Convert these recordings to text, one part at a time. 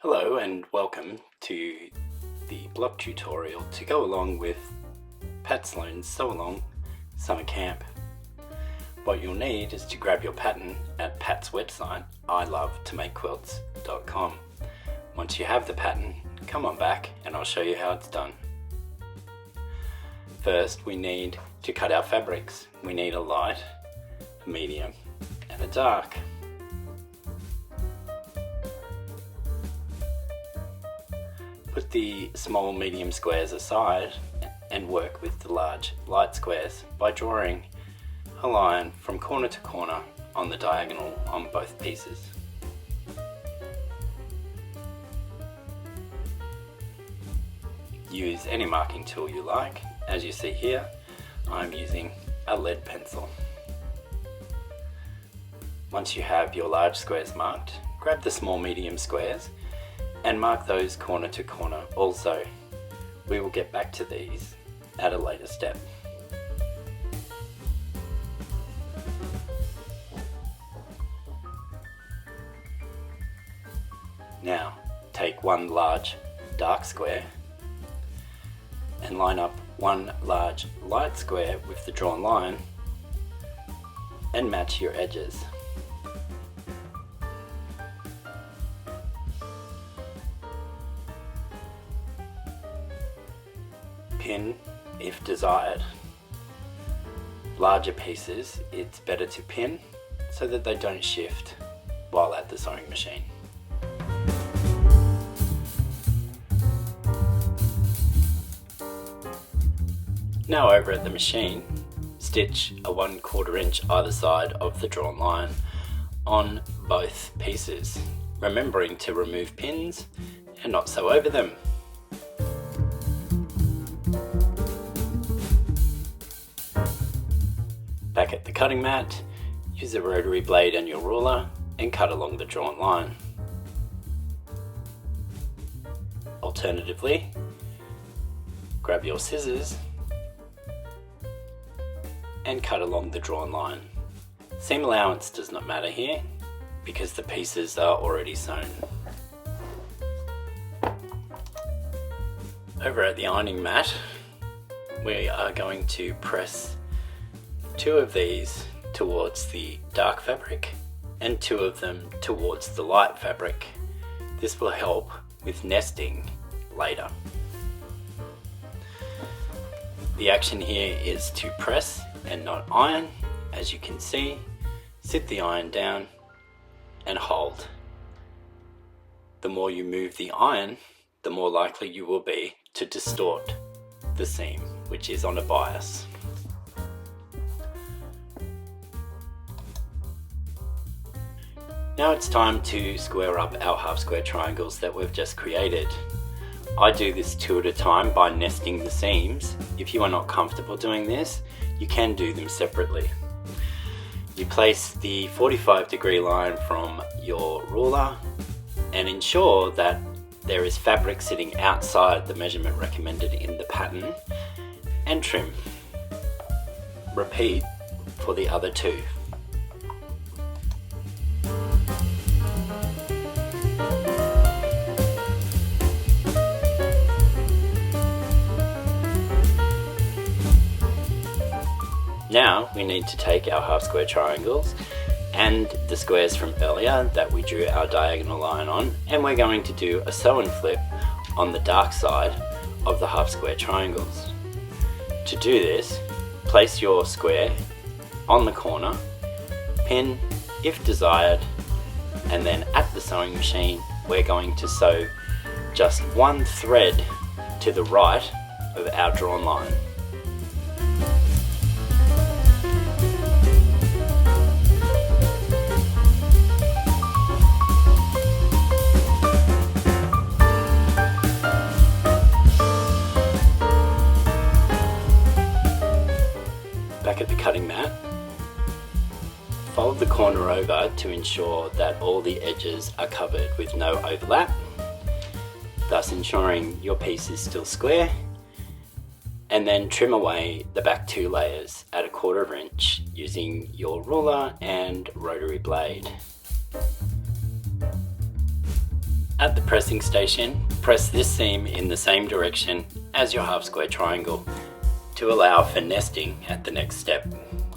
Hello and welcome to the block tutorial to go along with Pat Sloan's Sew Along Summer Camp. What you'll need is to grab your pattern at Pat's website, ilovetomakequilts.com. Once you have the pattern, come on back and I'll show you how it's done. First, we need to cut our fabrics. We need a light, a medium and a dark. Put the small medium squares aside and work with the large light squares by drawing a line from corner to corner on the diagonal on both pieces. Use any marking tool you like. As you see here, I'm using a lead pencil. Once you have your large squares marked, grab the small medium squares and mark those corner to corner also. We will get back to these at a later step. Now, take one large dark square and line up one large light square with the drawn line and match your edges. Pin if desired. Larger pieces, it's better to pin so that they don't shift while at the sewing machine. Now over at the machine, stitch a 1/4 inch either side of the drawn line on both pieces, remembering to remove pins and not sew over them. Back at the cutting mat, use a rotary blade and your ruler and cut along the drawn line. Alternatively, grab your scissors and cut along the drawn line. Seam allowance does not matter here because the pieces are already sewn. Over at the ironing mat, we are going to press 2 of these towards the dark fabric and 2 of them towards the light fabric. This will help with nesting later. The action here is to press and not iron. As you can see, sit the iron down and hold. The more you move the iron, the more likely you will be to distort the seam, which is on a bias. Now it's time to square up our half square triangles that we've just created. I do this 2 at a time by nesting the seams. If you are not comfortable doing this, you can do them separately. You place the 45-degree line from your ruler and ensure that there is fabric sitting outside the measurement recommended in the pattern and trim. Repeat for the other 2. Now we need to take our half square triangles and the squares from earlier that we drew our diagonal line on, and we're going to do a sew and flip on the dark side of the half square triangles. To do this, place your square on the corner, pin if desired, and then at the sewing machine we're going to sew just 1 thread to the right of our drawn line. Back at the cutting mat, fold the corner over to ensure that all the edges are covered with no overlap, thus ensuring your piece is still square, and then trim away the back 2 layers at 1/4 inch using your ruler and rotary blade. At the pressing station, press this seam in the same direction as your half square triangle to allow for nesting at the next step.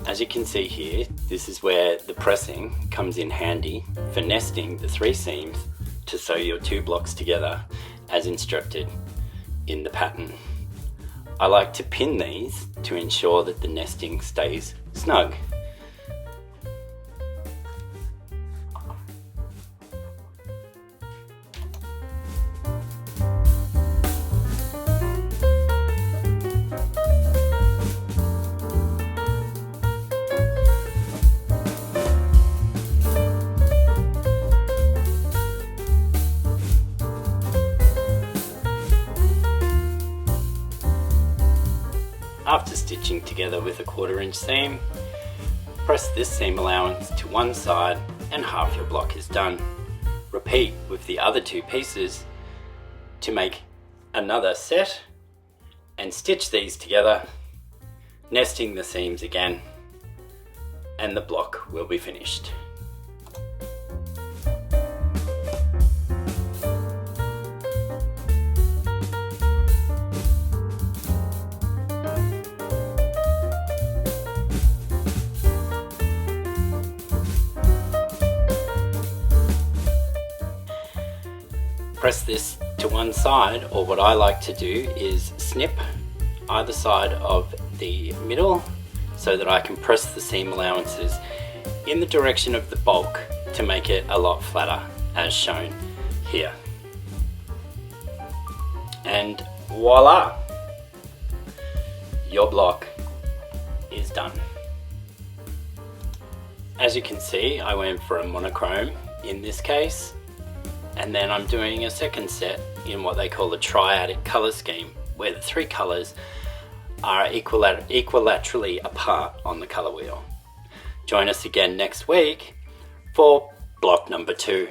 As you can see here, this is where the pressing comes in handy for nesting the 3 seams to sew your 2 blocks together as instructed in the pattern. I like to pin these to ensure that the nesting stays snug. After stitching together with a 1/4 inch seam, press this seam allowance to one side and half your block is done. Repeat with the other 2 pieces to make another set and stitch these together, nesting the seams again, and the block will be finished. Press this to one side, or what I like to do is snip either side of the middle so that I can press the seam allowances in the direction of the bulk to make it a lot flatter, as shown here. And voila! Your block is done. As you can see, I went for a monochrome in this case, and then I'm doing a second set in what they call a triadic colour scheme, where the 3 colours are equilaterally apart on the colour wheel. Join us again next week for block number 2.